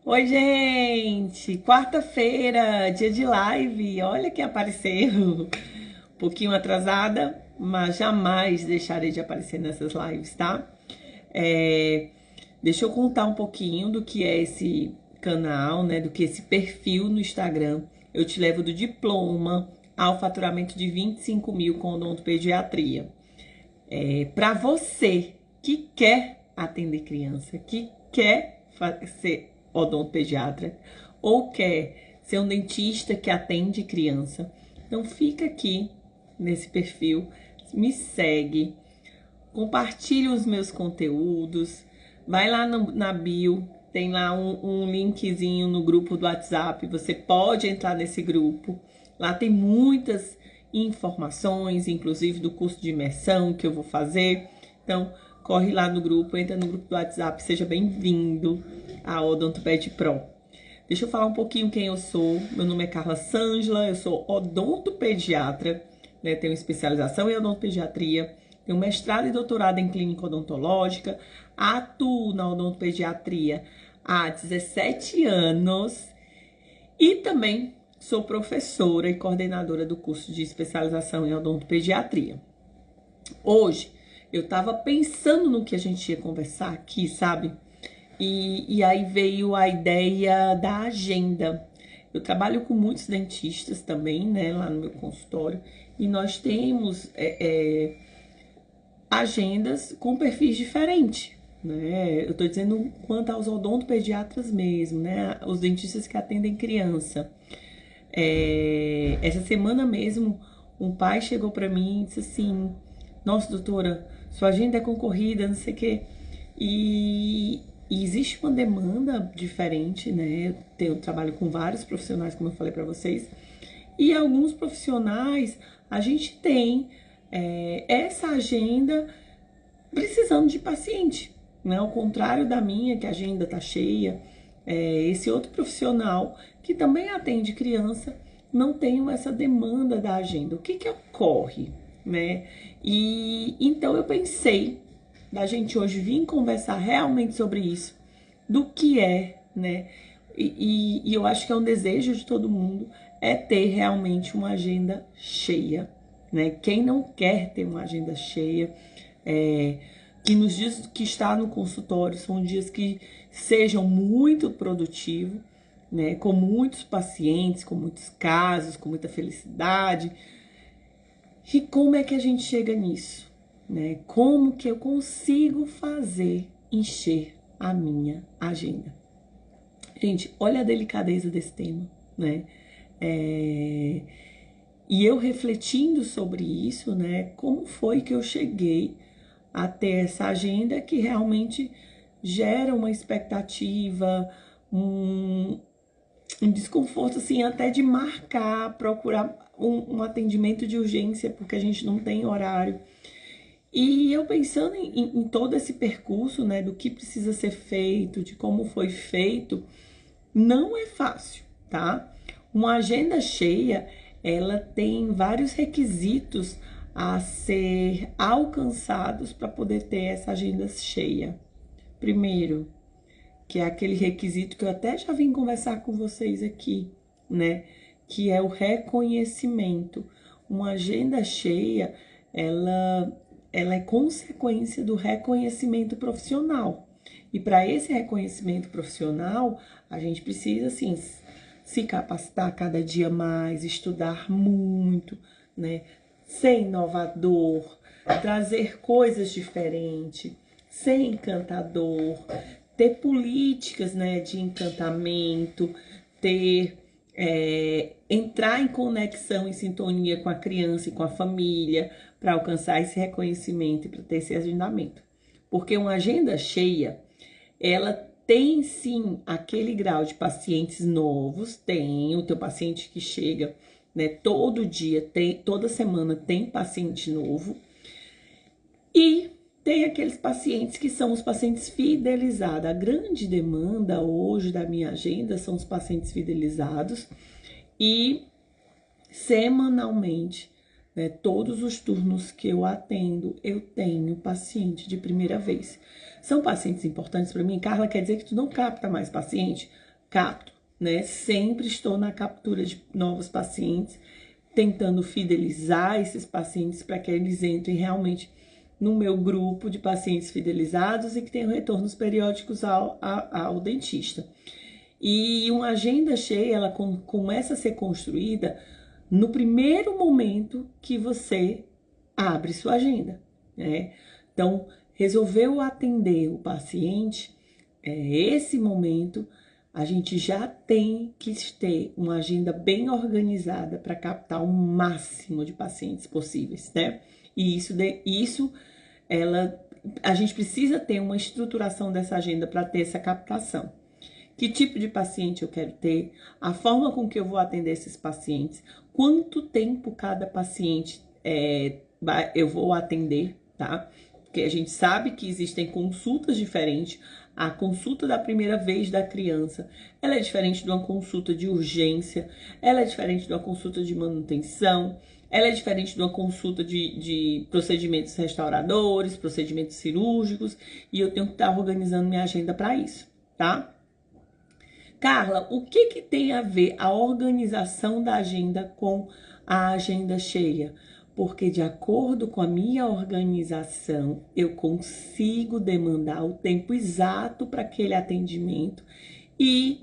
Oi, gente! Quarta-feira, dia de live. Olha quem apareceu. Um pouquinho atrasada, mas jamais deixarei de aparecer nessas lives, tá? É, Deixa eu contar um pouquinho do que é esse canal, né? Do que é esse perfil no Instagram. Eu te levo do diploma ao faturamento de 25 mil com odontopediatria. Para você que quer atender criança, que quer ser odontopediatra ou quer ser um dentista que atende criança, então fica aqui nesse perfil, me segue, compartilhe os meus conteúdos, vai lá na bio, tem lá um linkzinho no grupo do WhatsApp, você pode entrar nesse grupo, lá tem muitas informações, inclusive do curso de imersão que eu vou fazer. Então, corre lá no grupo, entra no grupo do WhatsApp, seja bem-vindo à Odontoped Pro. Deixa eu falar um pouquinho quem eu sou. Meu nome é Carla Sângela, eu sou odontopediatra, né? Tenho especialização em odontopediatria, tenho mestrado e doutorado em clínica odontológica, atuo na odontopediatria há 17 anos e também sou professora e coordenadora do curso de especialização em odontopediatria. Hoje, eu estava pensando no que a gente ia conversar aqui, sabe? E aí veio a ideia da agenda. Eu trabalho com muitos dentistas também, né, lá no meu consultório, e nós temos agendas com perfis diferentes, né? Eu tô dizendo quanto aos odontopediatras mesmo, né? Os dentistas que atendem criança. Essa semana mesmo, um pai chegou para mim e disse assim: nossa, doutora, sua agenda é concorrida, não sei o quê. E existe uma demanda diferente, né? Eu trabalho com vários profissionais, como eu falei para vocês, e alguns profissionais a gente tem essa agenda precisando de paciente, né? Ao contrário da minha, que a agenda tá cheia, esse outro profissional que também atende criança não tem essa demanda da agenda. O que ocorre, né? E então eu pensei da gente hoje vir conversar realmente sobre isso, do que é, né? E eu acho que é um desejo de todo mundo é ter realmente uma agenda cheia, né? Quem não quer ter uma agenda cheia, que nos dias que está no consultório são dias que sejam muito produtivos, né? Com muitos pacientes, com muitos casos, com muita felicidade. E como é que a gente chega nisso, né? Como que eu consigo fazer encher a minha agenda? Gente, olha a delicadeza desse tema, né? E eu refletindo sobre isso, né? Como foi que eu cheguei a ter essa agenda que realmente gera uma expectativa, um desconforto, assim, até de marcar, procurar um atendimento de urgência, porque a gente não tem horário. E eu pensando em todo esse percurso, né, do que precisa ser feito, de como foi feito, não é fácil, tá? Uma agenda cheia, ela tem vários requisitos a ser alcançados para poder ter essa agenda cheia. Primeiro, que é aquele requisito que eu até já vim conversar com vocês aqui, né? Que é o reconhecimento. Uma agenda cheia, ela é consequência do reconhecimento profissional. E para esse reconhecimento profissional, a gente precisa, assim, se capacitar cada dia mais, estudar muito, né? Ser inovador, trazer coisas diferentes, ser encantador, ter políticas, né, de encantamento, entrar em conexão, em sintonia com a criança e com a família, para alcançar esse reconhecimento e para ter esse agendamento. Porque uma agenda cheia, ela tem sim aquele grau de pacientes novos, tem o teu paciente que chega, né, todo dia, toda semana tem paciente novo, e tem aqueles pacientes que são os pacientes fidelizados. A grande demanda hoje da minha agenda são os pacientes fidelizados e semanalmente, né, todos os turnos que eu atendo, eu tenho paciente de primeira vez. São pacientes importantes para mim. Carla, quer dizer que tu não capta mais paciente? capto, né? Sempre estou na captura de novos pacientes, tentando fidelizar esses pacientes para que eles entrem realmente no meu grupo de pacientes fidelizados e que tenham retornos periódicos ao dentista. E uma agenda cheia, ela começa a ser construída no primeiro momento que você abre sua agenda, né? Então, resolveu atender o paciente, esse momento, a gente já tem que ter uma agenda bem organizada para captar o máximo de pacientes possíveis, né? E a gente precisa ter uma estruturação dessa agenda para ter essa captação. Que tipo de paciente eu quero ter, a forma com que eu vou atender esses pacientes, quanto tempo cada paciente eu vou atender, tá? Porque a gente sabe que existem consultas diferentes. A consulta da primeira vez da criança, ela é diferente de uma consulta de urgência, ela é diferente de uma consulta de manutenção, ela é diferente de uma consulta de procedimentos restauradores, procedimentos cirúrgicos, e eu tenho que estar organizando minha agenda para isso, tá? Carla, o que tem a ver a organização da agenda com a agenda cheia? Porque de acordo com a minha organização, eu consigo demandar o tempo exato para aquele atendimento e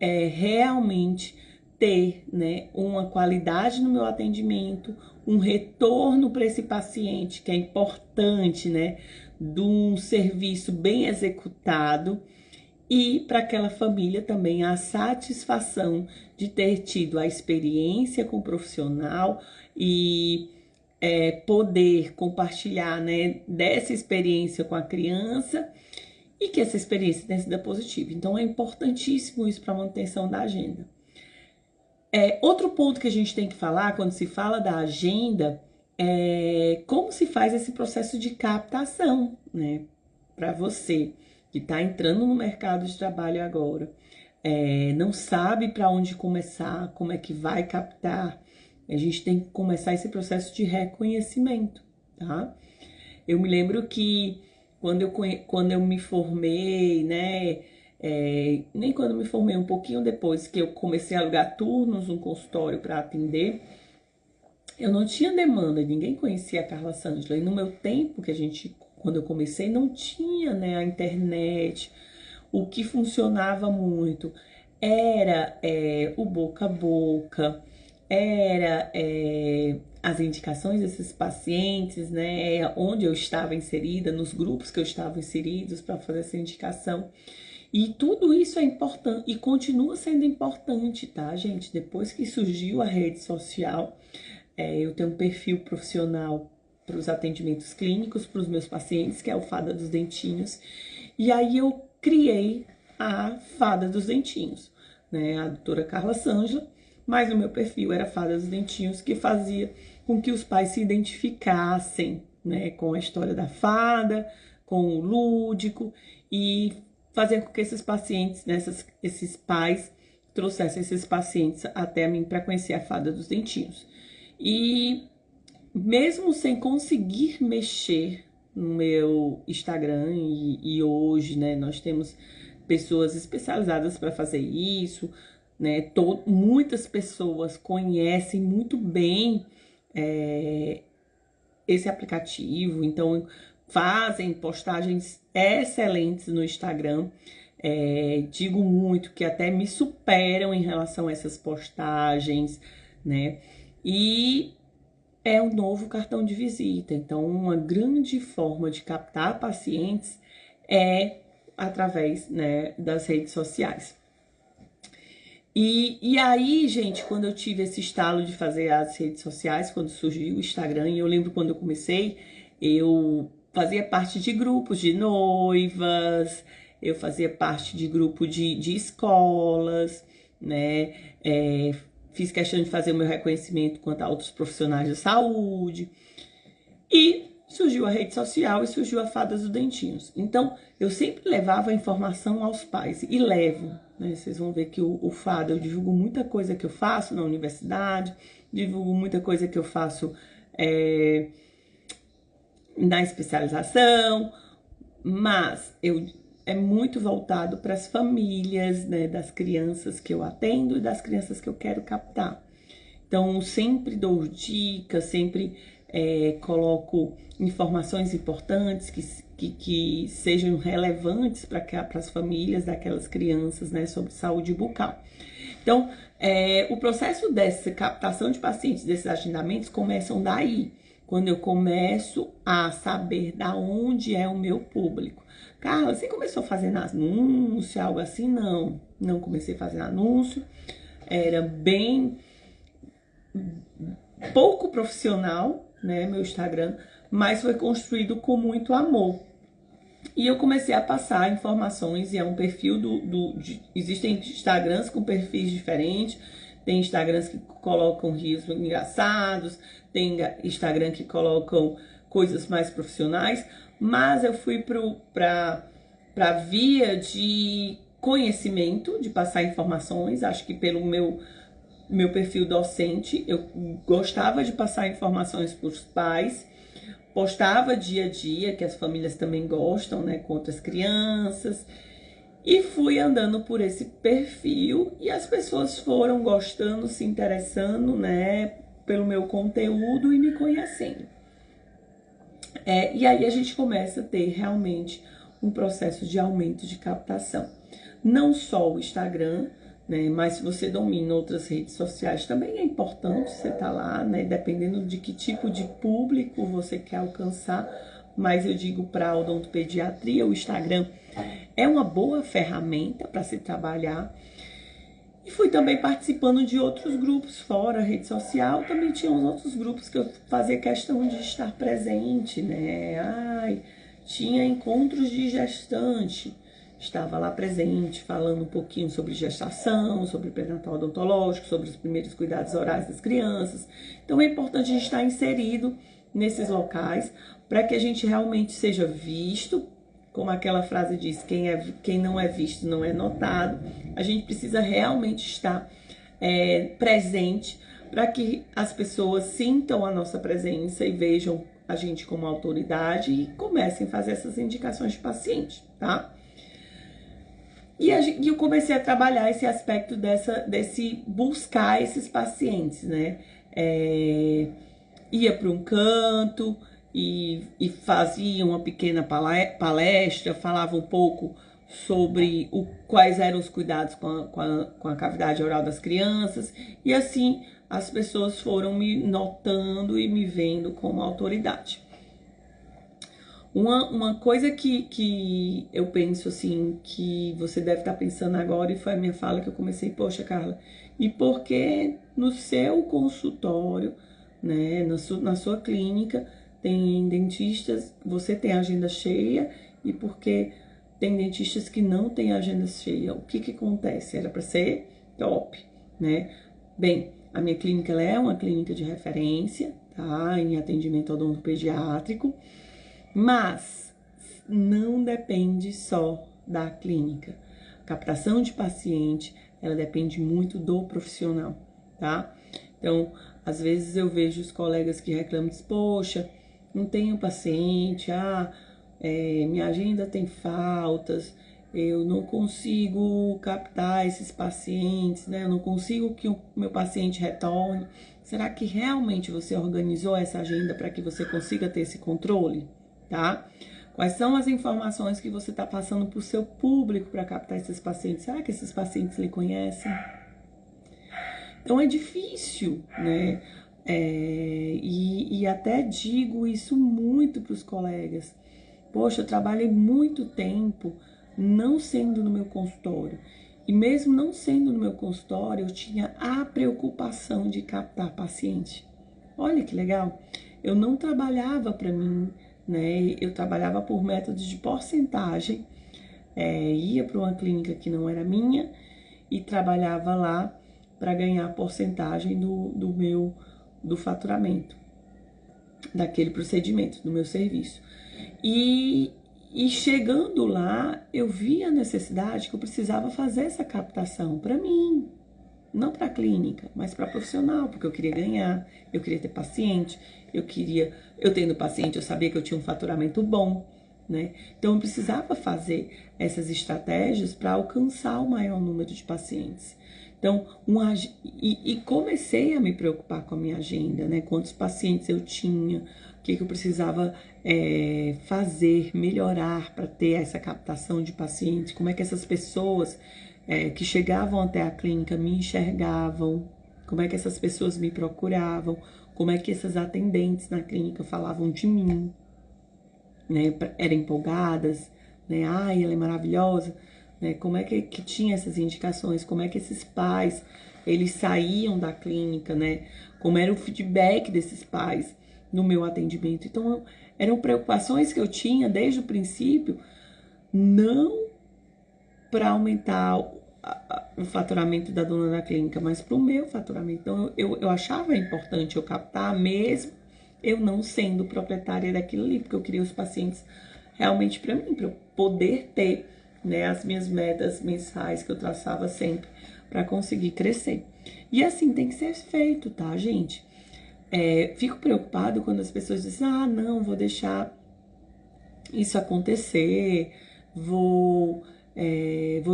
realmente ter, né, uma qualidade no meu atendimento, um retorno para esse paciente, que é importante, né, de um serviço bem executado, e para aquela família também a satisfação de ter tido a experiência com o profissional e poder compartilhar, né, dessa experiência com a criança e que essa experiência tenha sido positiva. Então, é importantíssimo isso para a manutenção da agenda. Outro ponto que a gente tem que falar quando se fala da agenda é como se faz esse processo de captação, né, para você que está entrando no mercado de trabalho agora, não sabe para onde começar, como é que vai captar. A gente tem que começar esse processo de reconhecimento, tá? Eu me lembro que quando eu me formei, né? Nem quando eu me formei, um pouquinho depois que eu comecei a alugar turnos no consultório para atender, eu não tinha demanda, ninguém conhecia a Carla Sandler. E no meu tempo, quando eu comecei, não tinha, né, a internet. O que funcionava muito era o boca a boca, era as indicações desses pacientes, né, onde eu estava inserida, nos grupos que eu estava inseridos para fazer essa indicação. E tudo isso é importante e continua sendo importante, tá, gente? Depois que surgiu a rede social, eu tenho um perfil profissional para os atendimentos clínicos, para os meus pacientes, que é o Fada dos Dentinhos. E aí eu criei a Fada dos Dentinhos, né? A doutora Carla Sandler, mas o meu perfil era Fada dos Dentinhos, que fazia com que os pais se identificassem, né, com a história da fada, com o lúdico, e fazia com que esses pacientes, né, esses pais, trouxessem esses pacientes até mim para conhecer a Fada dos Dentinhos. E mesmo sem conseguir mexer no meu Instagram, e hoje, né, nós temos pessoas especializadas para fazer isso, né? Muitas pessoas conhecem muito bem esse aplicativo, então fazem postagens excelentes no Instagram. Digo muito que até me superam em relação a essas postagens, né? E é um novo cartão de visita. Então, uma grande forma de captar pacientes é através, né, das redes sociais. E aí, gente, quando eu tive esse estalo de fazer as redes sociais, quando surgiu o Instagram, e eu lembro quando eu comecei, eu fazia parte de grupos de noivas, eu fazia parte de grupo de escolas, né? Fiz questão de fazer o meu reconhecimento quanto a outros profissionais da saúde. E surgiu a rede social e surgiu a Fada dos Dentinhos. Então, eu sempre levava a informação aos pais e levo, né? Vocês vão ver que o Fada, eu divulgo muita coisa que eu faço na universidade, divulgo muita coisa que eu faço na especialização, mas eu é muito voltado para as famílias, né, das crianças que eu atendo e das crianças que eu quero captar. Então, sempre dou dicas, sempre coloco informações importantes que sejam relevantes para as famílias daquelas crianças, né, sobre saúde bucal. Então, o processo dessa captação de pacientes, desses agendamentos, começam daí, quando eu começo a saber da onde é o meu público. Carla, você começou fazendo anúncio, algo assim? Não comecei fazendo anúncio, era bem pouco profissional, né, meu Instagram, mas foi construído com muito amor. E eu comecei a passar informações, e é um perfil existem Instagrams com perfis diferentes, tem Instagrams que colocam rios engraçados, tem Instagram que colocam coisas mais profissionais, mas eu fui para via de conhecimento, de passar informações. Acho que pelo meu perfil docente, eu gostava de passar informações para os pais, postava dia a dia, que as famílias também gostam, né, com outras crianças, e fui andando por esse perfil, e as pessoas foram gostando, se interessando, né, pelo meu conteúdo e me conhecendo. E aí a gente começa a ter realmente um processo de aumento de captação. Não só o Instagram, né, mas se você domina outras redes sociais, também é importante você estar lá, né, dependendo de que tipo de público você quer alcançar. Mas eu digo para a odontopediatria, o Instagram é uma boa ferramenta para se trabalhar. E fui também participando de outros grupos fora a rede social. Também tinha uns outros grupos que eu fazia questão de estar presente, né? Tinha encontros de gestante. Estava lá presente, falando um pouquinho sobre gestação, sobre pré-natal odontológico, sobre os primeiros cuidados orais das crianças. Então é importante a gente estar inserido nesses locais para que a gente realmente seja visto. Como aquela frase diz, quem não é visto não é notado. A gente precisa realmente estar presente para que as pessoas sintam a nossa presença e vejam a gente como autoridade e comecem a fazer essas indicações de paciente, tá? E eu comecei a trabalhar esse aspecto desse buscar esses pacientes, né? Ia para um canto e fazia uma pequena palestra, falava um pouco sobre quais eram os cuidados com a cavidade oral das crianças, e assim as pessoas foram me notando e me vendo como autoridade. Uma coisa que eu penso assim, que você deve estar pensando agora, e foi a minha fala que eu comecei, poxa, Carla, e por que no seu consultório, né, na sua clínica, tem dentistas, você tem agenda cheia, e porque tem dentistas que não têm agenda cheia? O que acontece? Era para ser top, né? Bem, a minha clínica ela é uma clínica de referência, tá? Em atendimento odontopediátrico, mas não depende só da clínica. A captação de paciente, ela depende muito do profissional, tá? Então, às vezes eu vejo os colegas que reclamam, poxa, não tenho paciente, minha agenda tem faltas, eu não consigo captar esses pacientes, né? Eu não consigo que o meu paciente retorne. Será que realmente você organizou essa agenda para que você consiga ter esse controle, tá? Quais são as informações que você está passando para o seu público para captar esses pacientes? Será que esses pacientes lhe conhecem? Então é difícil, né? E até digo isso muito para os colegas. Poxa, eu trabalhei muito tempo não sendo no meu consultório. E mesmo não sendo no meu consultório, eu tinha a preocupação de captar paciente. Olha que legal. Eu não trabalhava para mim, né? Eu trabalhava por métodos de porcentagem. Ia para uma clínica que não era minha e trabalhava lá para ganhar porcentagem do faturamento daquele procedimento, do meu serviço. E chegando lá, eu vi a necessidade que eu precisava fazer essa captação para mim, não para a clínica, mas para profissional, porque eu queria ganhar, eu queria ter paciente, eu tendo paciente, eu sabia que eu tinha um faturamento bom, né? Então, eu precisava fazer essas estratégias para alcançar o maior número de pacientes. Então, e comecei a me preocupar com a minha agenda, né? Quantos pacientes eu tinha, o que eu precisava fazer, melhorar para ter essa captação de pacientes, como é que essas pessoas que chegavam até a clínica me enxergavam, como é que essas pessoas me procuravam, como é que essas atendentes na clínica falavam de mim, né? Eram empolgadas, né? Ai, ela é maravilhosa, né? Como é que tinha essas indicações, como é que esses pais, eles saíam da clínica, né? Como era o feedback desses pais no meu atendimento. Então, eram preocupações que eu tinha desde o princípio, não para aumentar o faturamento da dona da clínica, mas para o meu faturamento. Então, eu achava importante eu captar, mesmo eu não sendo proprietária daquilo ali, porque eu queria os pacientes realmente para mim, para eu poder ter, né, as minhas metas mensais que eu traçava sempre para conseguir crescer. E assim tem que ser feito, tá, gente? Fico preocupado quando as pessoas dizem, ah, não, vou deixar isso acontecer, vou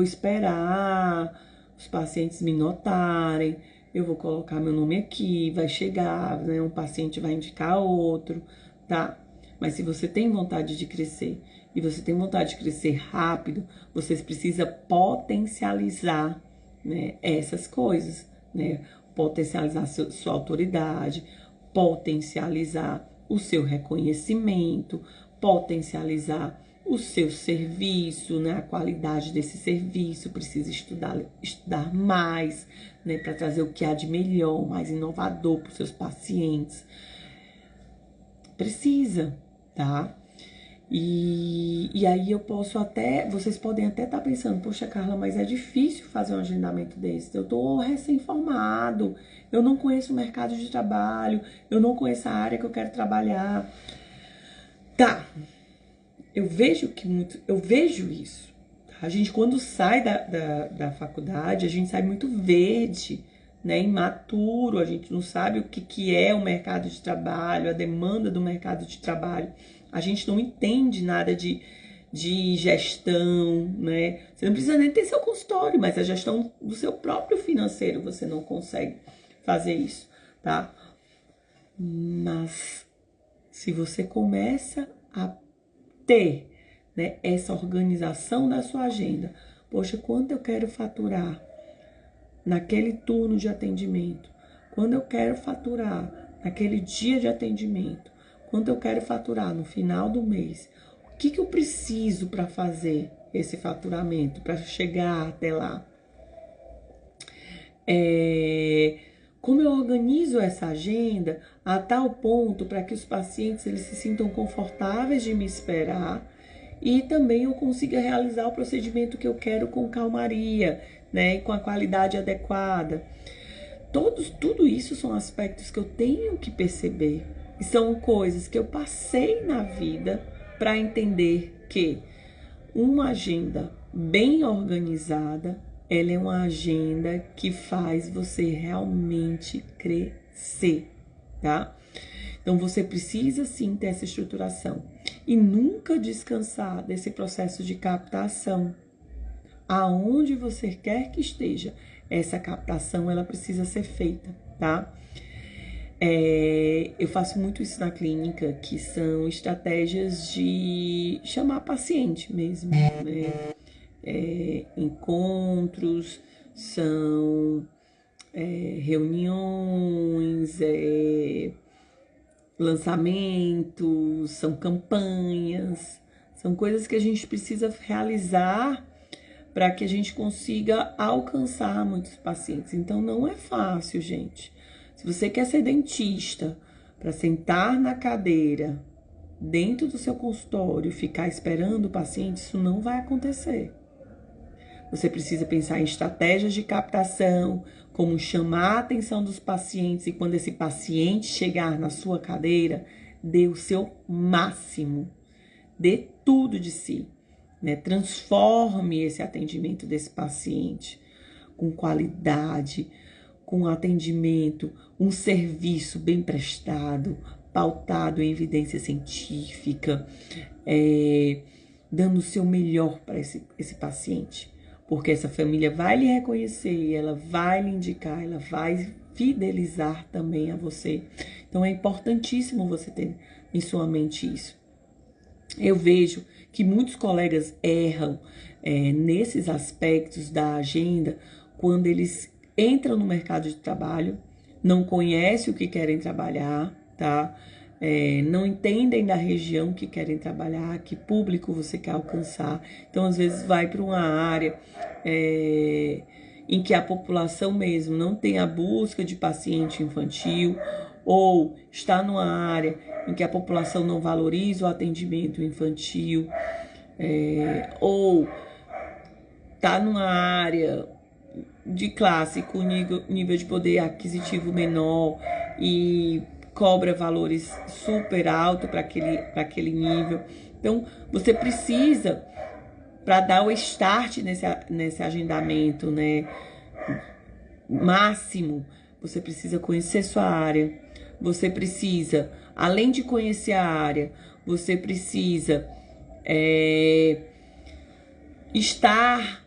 esperar os pacientes me notarem, eu vou colocar meu nome aqui, vai chegar, né, um paciente vai indicar outro, tá? Mas se você tem vontade de crescer e você tem vontade de crescer rápido, você precisa potencializar, né, essas coisas, né? Potencializar sua autoridade, potencializar o seu reconhecimento, potencializar o seu serviço, né? A qualidade desse serviço, precisa estudar mais, né? Para trazer o que há de melhor, mais inovador para os seus pacientes. Precisa, tá? E aí eu posso vocês podem até estar pensando, poxa, Carla, mas é difícil fazer um agendamento desse. Eu tô recém-formado, eu não conheço o mercado de trabalho, eu não conheço a área que eu quero trabalhar. Tá, eu vejo isso. A gente, quando sai da faculdade, a gente sai muito verde, né, imaturo, a gente não sabe o que é o mercado de trabalho, a demanda do mercado de trabalho. A gente não entende nada de gestão, né? Você não precisa nem ter seu consultório, mas a gestão do seu próprio financeiro você não consegue fazer isso, tá? Mas se você começa a ter, né, essa organização da sua agenda, poxa, quanto eu quero faturar naquele turno de atendimento, quando eu quero faturar naquele dia de atendimento, quanto eu quero faturar no final do mês, o que eu preciso para fazer esse faturamento, para chegar até lá? Como eu organizo essa agenda a tal ponto para que os pacientes eles se sintam confortáveis de me esperar e também eu consiga realizar o procedimento que eu quero com calmaria, né, e com a qualidade adequada. Tudo isso são aspectos que eu tenho que perceber. E são coisas que eu passei na vida para entender que uma agenda bem organizada, ela é uma agenda que faz você realmente crescer, tá? Então, você precisa sim ter essa estruturação e nunca descansar desse processo de captação. Aonde você quer que esteja, essa captação, ela precisa ser feita, tá? Eu faço muito isso na clínica, que são estratégias de chamar paciente mesmo, né? Encontros, são reuniões, lançamentos, são campanhas, são coisas que a gente precisa realizar para que a gente consiga alcançar muitos pacientes. Então, não é fácil, gente. Se você quer ser dentista, para sentar na cadeira dentro do seu consultório e ficar esperando o paciente, isso não vai acontecer. Você precisa pensar em estratégias de captação, como chamar a atenção dos pacientes e quando esse paciente chegar na sua cadeira, dê o seu máximo, dê tudo de si, né? Transforme esse atendimento desse paciente com qualidade, com atendimento, um serviço bem prestado, pautado em evidência científica, dando o seu melhor para esse paciente. Porque essa família vai lhe reconhecer, ela vai lhe indicar, ela vai fidelizar também a você. Então é importantíssimo você ter em sua mente isso. Eu vejo que muitos colegas erram nesses aspectos da agenda quando eles entram no mercado de trabalho, não conhecem o que querem trabalhar, tá? Não entendem da região que querem trabalhar, que público você quer alcançar. Então, às vezes, vai para uma área em que a população mesmo não tem a busca de paciente infantil, ou está numa área em que a população não valoriza o atendimento infantil, ou está numa área de classe com nível de poder aquisitivo menor e cobra valores super altos para aquele nível. Então, você precisa, para dar o start nesse agendamento, né, máximo, você precisa conhecer sua área. Você precisa, além de conhecer a área, você precisa estar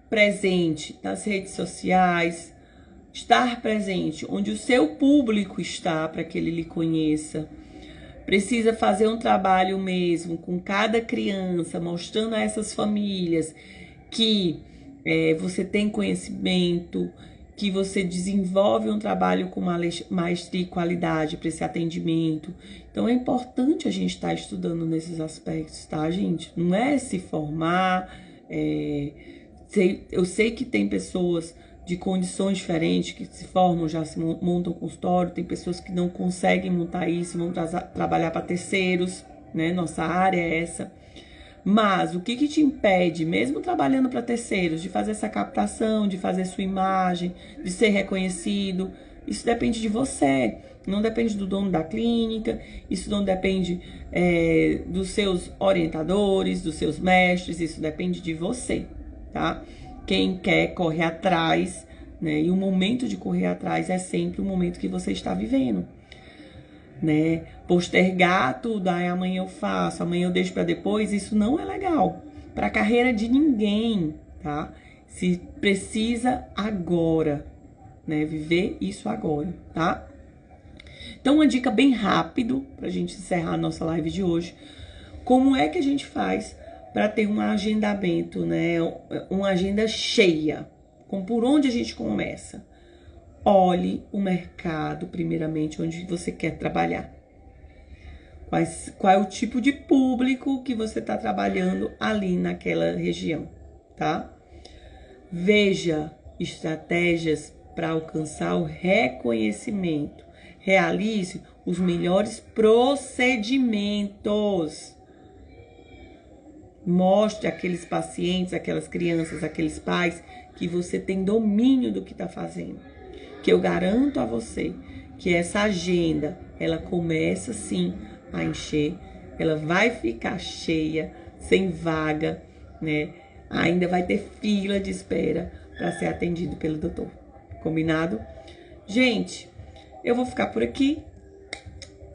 presente nas redes sociais, estar presente onde o seu público está para que ele lhe conheça. Precisa fazer um trabalho mesmo com cada criança, mostrando a essas famílias que você tem conhecimento, que você desenvolve um trabalho com maestria e qualidade para esse atendimento. Então é importante a gente estar estudando nesses aspectos, tá, gente? Não é se formar. Eu sei que tem pessoas de condições diferentes que se formam, já se montam consultório, tem pessoas que não conseguem montar isso, vão trabalhar para terceiros, né? Nossa área é essa. Mas o que te impede, mesmo trabalhando para terceiros, de fazer essa captação, de fazer sua imagem, de ser reconhecido? Isso depende de você, não depende do dono da clínica, isso não depende dos seus orientadores, dos seus mestres, isso depende de você, tá? Quem quer correr atrás, né? E o momento de correr atrás é sempre o momento que você está vivendo, né? Postergar tudo, amanhã eu faço, amanhã eu deixo para depois, isso não é legal para a carreira de ninguém, tá? Se precisa agora, né? Viver isso agora, tá? Então, uma dica bem rápido pra gente encerrar a nossa live de hoje. Como é que a gente faz para ter um agendamento, né? Uma agenda cheia? Por onde a gente começa? Olhe o mercado, primeiramente, onde você quer trabalhar. Qual é o tipo de público que você está trabalhando ali naquela região, tá? Veja estratégias para alcançar o reconhecimento. Realize os melhores procedimentos. Mostre àqueles pacientes, aquelas crianças, aqueles pais que você tem domínio do que está fazendo. Que eu garanto a você que essa agenda, ela começa sim a encher, ela vai ficar cheia, sem vaga, né? Ainda vai ter fila de espera para ser atendido pelo doutor. Combinado? Gente, eu vou ficar por aqui.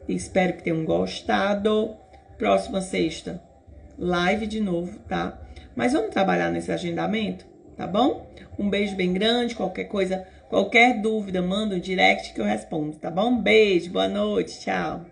Espero que tenham gostado. Próxima sexta, live de novo, tá? Mas vamos trabalhar nesse agendamento, tá bom? Um beijo bem grande. Qualquer coisa, qualquer dúvida, manda um direct que eu respondo, tá bom? Beijo, boa noite, tchau.